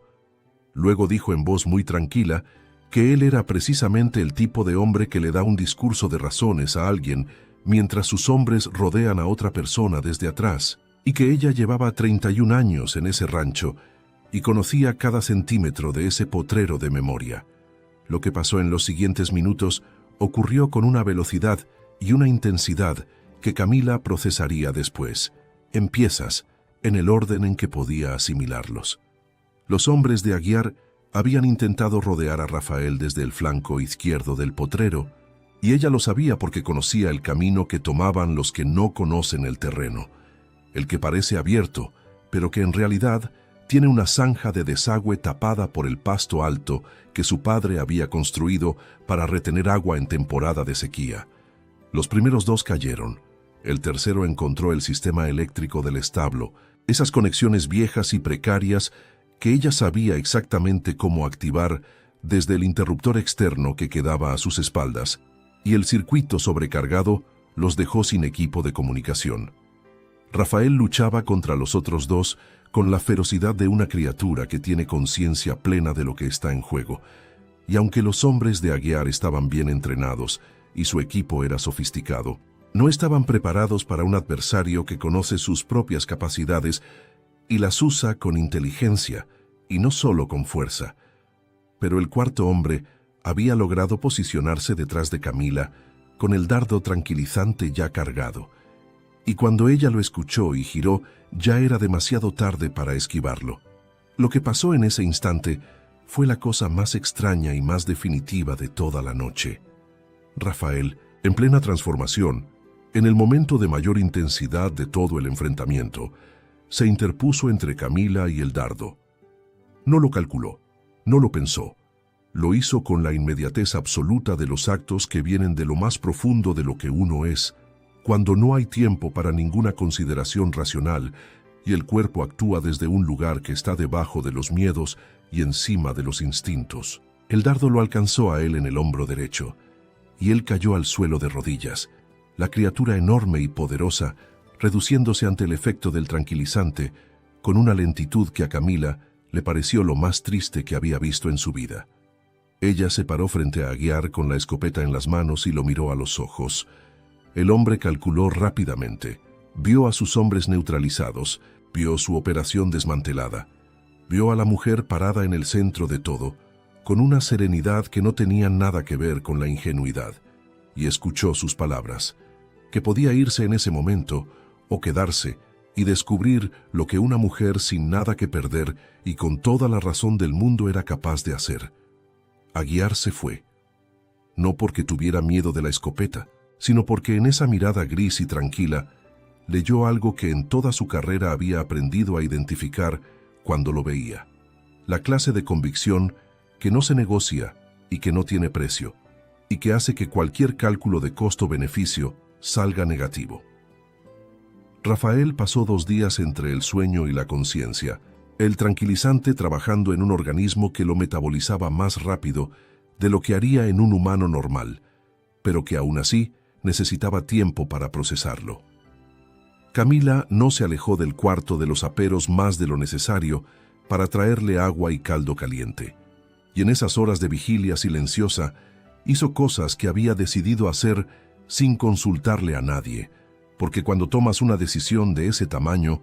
Luego dijo en voz muy tranquila que él era precisamente el tipo de hombre que le da un discurso de razones a alguien mientras sus hombres rodean a otra persona desde atrás, y que ella llevaba 31 años en ese rancho y conocía cada centímetro de ese potrero de memoria. Lo que pasó en los siguientes minutos ocurrió con una velocidad y una intensidad que Camila procesaría después, en piezas, en el orden en que podía asimilarlos. Los hombres de Aguiar habían intentado rodear a Rafael desde el flanco izquierdo del potrero, y ella lo sabía porque conocía el camino que tomaban los que no conocen el terreno, el que parece abierto, pero que en realidad tiene una zanja de desagüe tapada por el pasto alto que su padre había construido para retener agua en temporada de sequía. Los primeros dos cayeron. El tercero encontró el sistema eléctrico del establo, esas conexiones viejas y precarias que ella sabía exactamente cómo activar desde el interruptor externo que quedaba a sus espaldas, y el circuito sobrecargado los dejó sin equipo de comunicación. Rafael luchaba contra los otros dos con la ferocidad de una criatura que tiene conciencia plena de lo que está en juego, y aunque los hombres de Aguiar estaban bien entrenados y su equipo era sofisticado, no estaban preparados para un adversario que conoce sus propias capacidades y las usa con inteligencia y no solo con fuerza. Pero el cuarto hombre había logrado posicionarse detrás de Camila con el dardo tranquilizante ya cargado, y cuando ella lo escuchó y giró, ya era demasiado tarde para esquivarlo. Lo que pasó en ese instante fue la cosa más extraña y más definitiva de toda la noche. Rafael, en plena transformación, en el momento de mayor intensidad de todo el enfrentamiento, se interpuso entre Camila y el dardo. No lo calculó, no lo pensó. Lo hizo con la inmediatez absoluta de los actos que vienen de lo más profundo de lo que uno es, cuando no hay tiempo para ninguna consideración racional y el cuerpo actúa desde un lugar que está debajo de los miedos y encima de los instintos. El dardo lo alcanzó a él en el hombro derecho, y él cayó al suelo de rodillas, la criatura enorme y poderosa, reduciéndose ante el efecto del tranquilizante, con una lentitud que a Camila le pareció lo más triste que había visto en su vida. Ella se paró frente a Aguiar con la escopeta en las manos y lo miró a los ojos. El hombre calculó rápidamente, vio a sus hombres neutralizados, vio su operación desmantelada, vio a la mujer parada en el centro de todo, con una serenidad que no tenía nada que ver con la ingenuidad, y escuchó sus palabras, que podía irse en ese momento o quedarse y descubrir lo que una mujer sin nada que perder y con toda la razón del mundo era capaz de hacer. Aguiar se fue, no porque tuviera miedo de la escopeta, sino porque en esa mirada gris y tranquila leyó algo que en toda su carrera había aprendido a identificar cuando lo veía. La clase de convicción que no se negocia y que no tiene precio, y que hace que cualquier cálculo de costo-beneficio salga negativo. Rafael pasó 2 días entre el sueño y la conciencia, el tranquilizante trabajando en un organismo que lo metabolizaba más rápido de lo que haría en un humano normal, pero que aún así necesitaba tiempo para procesarlo. Camila no se alejó del cuarto de los aperos más de lo necesario para traerle agua y caldo caliente, y en esas horas de vigilia silenciosa hizo cosas que había decidido hacer sin consultarle a nadie, porque cuando tomas una decisión de ese tamaño,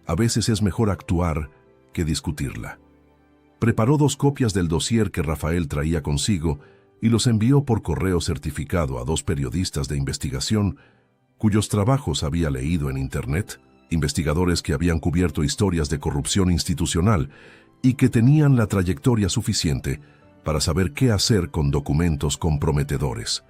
A veces es mejor actuar que discutirla. Preparó 2 copias del dossier que Rafael traía consigo y los envió por correo certificado a 2 periodistas de investigación cuyos trabajos había leído en Internet, investigadores que habían cubierto historias de corrupción institucional y que tenían la trayectoria suficiente para saber qué hacer con documentos comprometedores.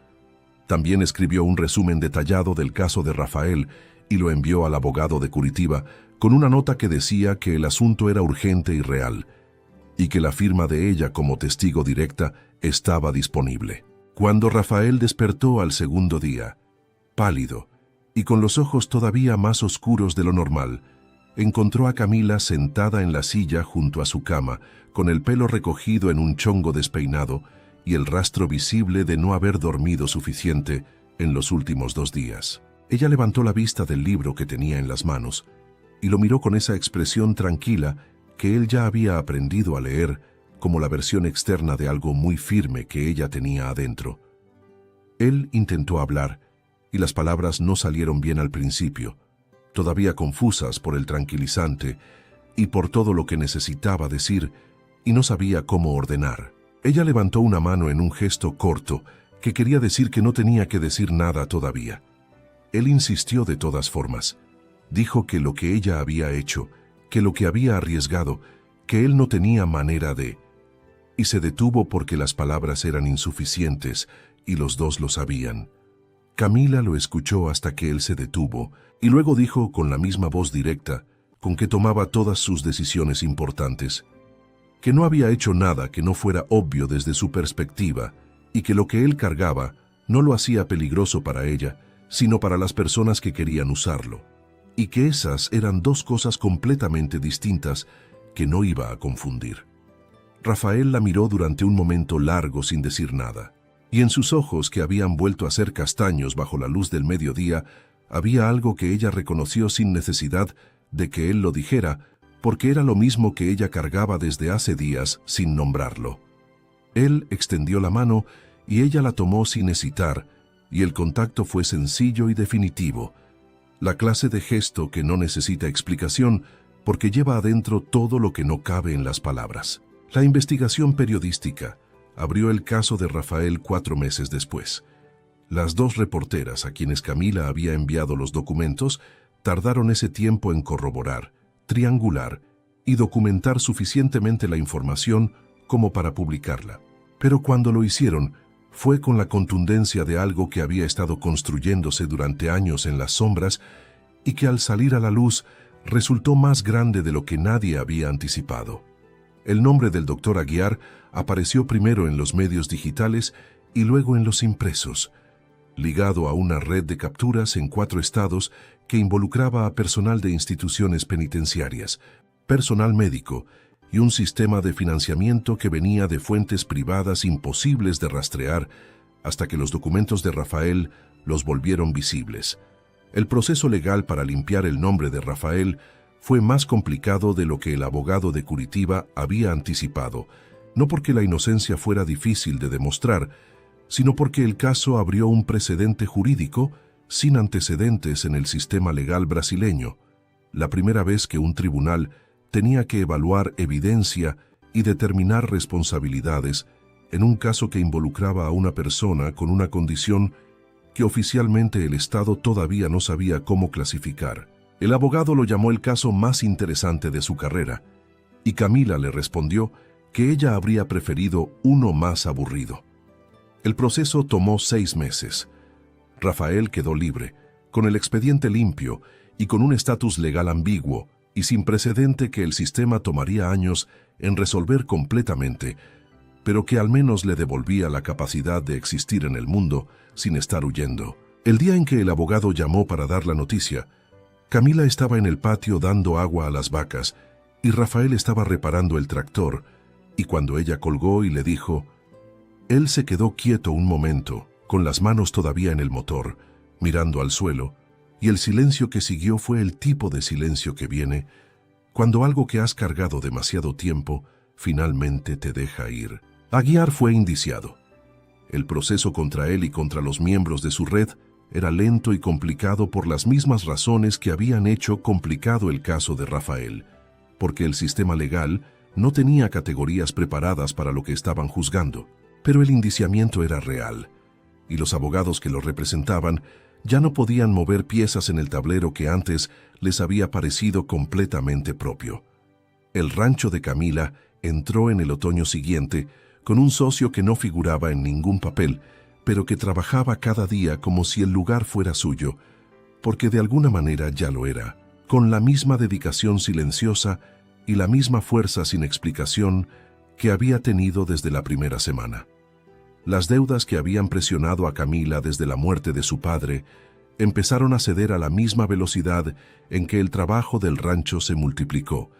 También escribió un resumen detallado del caso de Rafael y lo envió al abogado de Curitiba con una nota que decía que el asunto era urgente y real, y que la firma de ella como testigo directa estaba disponible. Cuando Rafael despertó al segundo día, pálido y con los ojos todavía más oscuros de lo normal, encontró a Camila sentada en la silla junto a su cama, con el pelo recogido en un chongo despeinado y el rastro visible de no haber dormido suficiente en los últimos 2 días. Ella levantó la vista del libro que tenía en las manos y lo miró con esa expresión tranquila que él ya había aprendido a leer como la versión externa de algo muy firme que ella tenía adentro. Él intentó hablar y las palabras no salieron bien al principio, todavía confusas por el tranquilizante y por todo lo que necesitaba decir, y no sabía cómo ordenar. Ella levantó una mano en un gesto corto que quería decir que no tenía que decir nada todavía. Él insistió de todas formas. Dijo que lo que ella había hecho, que lo que había arriesgado, que él no tenía manera de... Y se detuvo porque las palabras eran insuficientes y los 2 lo sabían. Camila lo escuchó hasta que él se detuvo y luego dijo con la misma voz directa con que tomaba todas sus decisiones importantes, que no había hecho nada que no fuera obvio desde su perspectiva y que lo que él cargaba no lo hacía peligroso para ella, sino para las personas que querían usarlo, y que esas eran 2 cosas completamente distintas que no iba a confundir. Rafael la miró durante un momento largo sin decir nada, y en sus ojos, que habían vuelto a ser castaños bajo la luz del mediodía, había algo que ella reconoció sin necesidad de que él lo dijera, porque era lo mismo que ella cargaba desde hace días sin nombrarlo. Él extendió la mano y ella la tomó sin hesitar, y el contacto fue sencillo y definitivo, la clase de gesto que no necesita explicación porque lleva adentro todo lo que no cabe en las palabras. La investigación periodística abrió el caso de Rafael 4 meses después. Las 2 reporteras a quienes Camila había enviado los documentos tardaron ese tiempo en corroborar, triangular y documentar suficientemente la información como para publicarla. Pero cuando lo hicieron, fue con la contundencia de algo que había estado construyéndose durante años en las sombras y que al salir a la luz resultó más grande de lo que nadie había anticipado. El nombre del doctor Aguiar apareció primero en los medios digitales y luego en los impresos, ligado a una red de capturas en 4 estados que involucraba a personal de instituciones penitenciarias, personal médico y un sistema de financiamiento que venía de fuentes privadas imposibles de rastrear hasta que los documentos de Rafael los volvieron visibles. El proceso legal para limpiar el nombre de Rafael fue más complicado de lo que el abogado de Curitiba había anticipado, no porque la inocencia fuera difícil de demostrar, sino porque el caso abrió un precedente jurídico sin antecedentes en el sistema legal brasileño, la primera vez que un tribunal tenía que evaluar evidencia y determinar responsabilidades en un caso que involucraba a una persona con una condición que oficialmente el Estado todavía no sabía cómo clasificar. El abogado lo llamó el caso más interesante de su carrera, y Camila le respondió que ella habría preferido uno más aburrido. El proceso tomó 6 meses. Rafael quedó libre, con el expediente limpio y con un estatus legal ambiguo y sin precedente que el sistema tomaría años en resolver completamente, pero que al menos le devolvía la capacidad de existir en el mundo sin estar huyendo. El día en que el abogado llamó para dar la noticia, Camila estaba en el patio dando agua a las vacas y Rafael estaba reparando el tractor, y cuando ella colgó y le dijo, él se quedó quieto un momento, con las manos todavía en el motor, mirando al suelo, y el silencio que siguió fue el tipo de silencio que viene cuando algo que has cargado demasiado tiempo finalmente te deja ir. Aguiar fue indiciado. El proceso contra él y contra los miembros de su red era lento y complicado por las mismas razones que habían hecho complicado el caso de Rafael, porque el sistema legal no tenía categorías preparadas para lo que estaban juzgando. Pero el indiciamiento era real, y los abogados que lo representaban ya no podían mover piezas en el tablero que antes les había parecido completamente propio. El rancho de Camila entró en el otoño siguiente con un socio que no figuraba en ningún papel, pero que trabajaba cada día como si el lugar fuera suyo, porque de alguna manera ya lo era, con la misma dedicación silenciosa y la misma fuerza sin explicación que había tenido desde la primera semana. Las deudas que habían presionado a Camila desde la muerte de su padre empezaron a ceder a la misma velocidad en que el trabajo del rancho se multiplicó,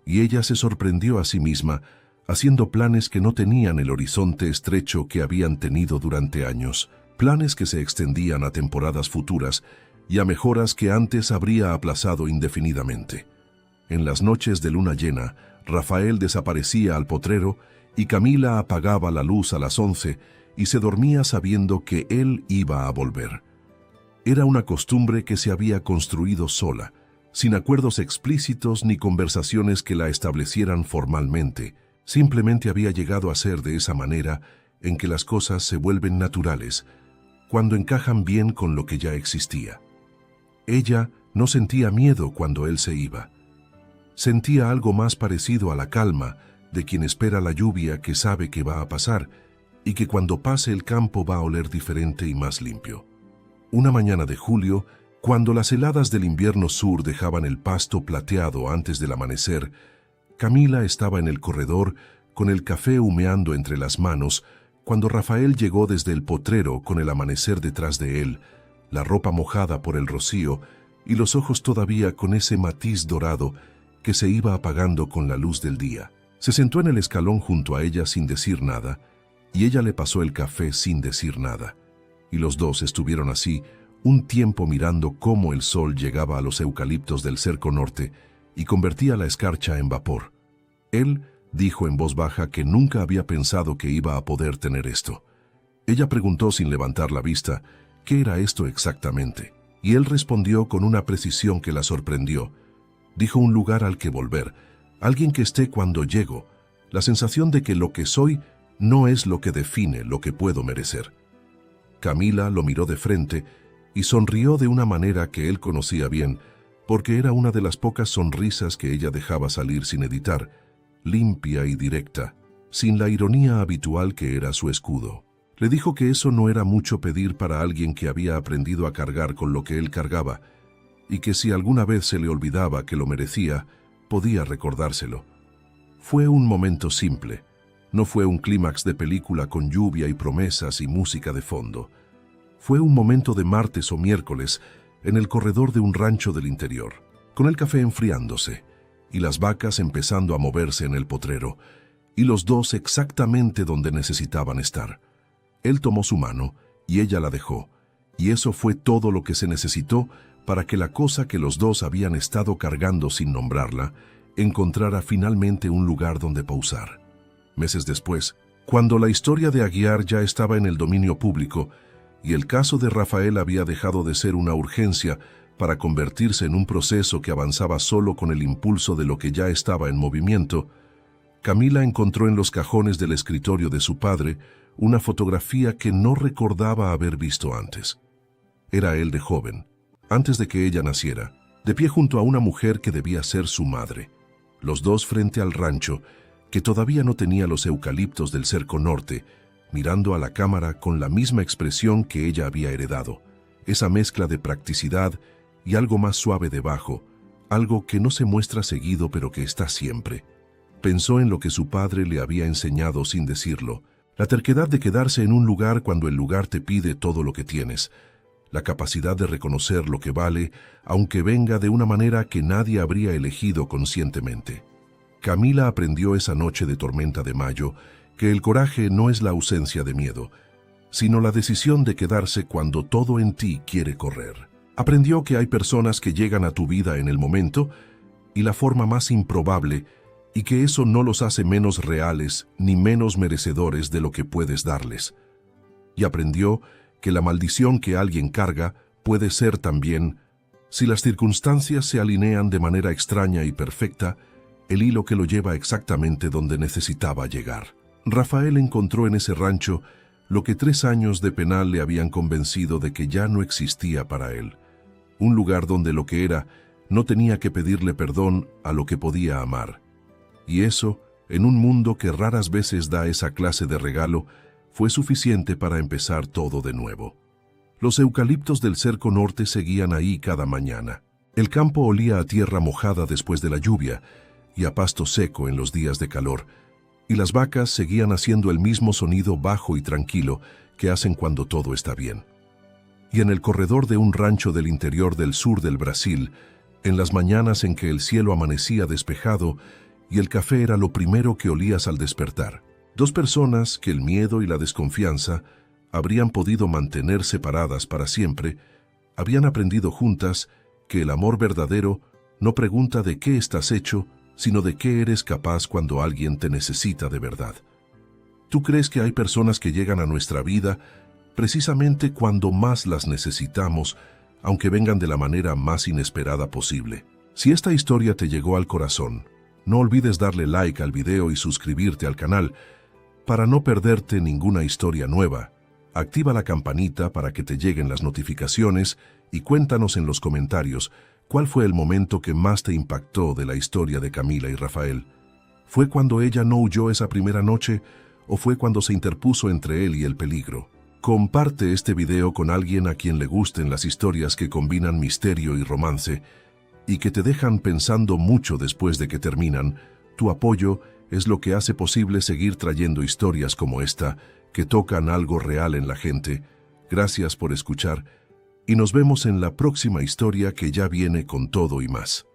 y ella se sorprendió a sí misma haciendo planes que no tenían el horizonte estrecho que habían tenido durante años, planes que se extendían a temporadas futuras y a mejoras que antes habría aplazado indefinidamente. En las noches de luna llena, Rafael desaparecía al potrero y Camila apagaba la luz a las 11 y se dormía sabiendo que él iba a volver. Era una costumbre que se había construido sola, sin acuerdos explícitos ni conversaciones que la establecieran formalmente. Simplemente había llegado a ser de esa manera en que las cosas se vuelven naturales, cuando encajan bien con lo que ya existía. Ella no sentía miedo cuando él se iba. Sentía algo más parecido a la calma de quien espera la lluvia que sabe que va a pasar y que cuando pase el campo va a oler diferente y más limpio. Una mañana de julio, cuando las heladas del invierno sur dejaban el pasto plateado antes del amanecer, Camila estaba en el corredor con el café humeando entre las manos cuando Rafael llegó desde el potrero con el amanecer detrás de él, la ropa mojada por el rocío y los ojos todavía con ese matiz dorado que se iba apagando con la luz del día. Se sentó en el escalón junto a ella sin decir nada, y ella le pasó el café sin decir nada. Y los dos estuvieron así un tiempo mirando cómo el sol llegaba a los eucaliptos del cerco norte y convertía la escarcha en vapor. Él dijo en voz baja que nunca había pensado que iba a poder tener esto. Ella preguntó sin levantar la vista qué era esto exactamente, y él respondió con una precisión que la sorprendió. Dijo un lugar al que volver, alguien que esté cuando llego, la sensación de que lo que soy no es lo que define lo que puedo merecer. Camila lo miró de frente y sonrió de una manera que él conocía bien, porque era una de las pocas sonrisas que ella dejaba salir sin editar, limpia y directa, sin la ironía habitual que era su escudo. Le dijo que eso no era mucho pedir para alguien que había aprendido a cargar con lo que él cargaba, y que si alguna vez se le olvidaba que lo merecía, podía recordárselo. Fue un momento simple, no fue un clímax de película con lluvia y promesas y música de fondo. Fue un momento de martes o miércoles en el corredor de un rancho del interior, con el café enfriándose y las vacas empezando a moverse en el potrero, y los dos exactamente donde necesitaban estar. Él tomó su mano y ella la dejó, y eso fue todo lo que se necesitó para que la cosa que los dos habían estado cargando sin nombrarla encontrara finalmente un lugar donde pausar. Meses después, cuando la historia de Aguiar ya estaba en el dominio público y el caso de Rafael había dejado de ser una urgencia para convertirse en un proceso que avanzaba solo con el impulso de lo que ya estaba en movimiento, Camila encontró en los cajones del escritorio de su padre una fotografía que no recordaba haber visto antes. Era él de joven, antes de que ella naciera, de pie junto a una mujer que debía ser su madre, los dos frente al rancho, que todavía no tenía los eucaliptos del cerco norte, mirando a la cámara con la misma expresión que ella había heredado, esa mezcla de practicidad y algo más suave debajo, algo que no se muestra seguido pero que está siempre. Pensó en lo que su padre le había enseñado sin decirlo, la terquedad de quedarse en un lugar cuando el lugar te pide todo lo que tienes, la capacidad de reconocer lo que vale, aunque venga de una manera que nadie habría elegido conscientemente. Camila aprendió esa noche de tormenta de mayo que el coraje no es la ausencia de miedo, sino la decisión de quedarse cuando todo en ti quiere correr. Aprendió que hay personas que llegan a tu vida en el momento y la forma más improbable, y que eso no los hace menos reales ni menos merecedores de lo que puedes darles. Y aprendió que la maldición que alguien carga puede ser también, si las circunstancias se alinean de manera extraña y perfecta, el hilo que lo lleva exactamente donde necesitaba llegar. Rafael encontró en ese rancho lo que 3 años de penal le habían convencido de que ya no existía para él. Un lugar donde lo que era no tenía que pedirle perdón a lo que podía amar. Y eso, en un mundo que raras veces da esa clase de regalo, fue suficiente para empezar todo de nuevo. Los eucaliptos del cerco norte seguían ahí cada mañana. El campo olía a tierra mojada después de la lluvia y a pasto seco en los días de calor, y las vacas seguían haciendo el mismo sonido bajo y tranquilo que hacen cuando todo está bien. Y en el corredor de un rancho del interior del sur del Brasil, en las mañanas en que el cielo amanecía despejado y el café era lo primero que olías al despertar, 2 personas que el miedo y la desconfianza habrían podido mantener separadas para siempre, habían aprendido juntas que el amor verdadero no pregunta de qué estás hecho, sino de qué eres capaz cuando alguien te necesita de verdad. ¿Tú crees que hay personas que llegan a nuestra vida precisamente cuando más las necesitamos, aunque vengan de la manera más inesperada posible? Si esta historia te llegó al corazón, no olvides darle like al video y suscribirte al canal para no perderte ninguna historia nueva. Activa la campanita para que te lleguen las notificaciones y cuéntanos en los comentarios cuál fue el momento que más te impactó de la historia de Camila y Rafael. ¿Fue cuando ella no huyó esa primera noche o fue cuando se interpuso entre él y el peligro? Comparte este video con alguien a quien le gusten las historias que combinan misterio y romance y que te dejan pensando mucho después de que terminan. Tu apoyo es lo que hace posible seguir trayendo historias como esta que tocan algo real en la gente. Gracias por escuchar y nos vemos en la próxima historia que ya viene con todo y más.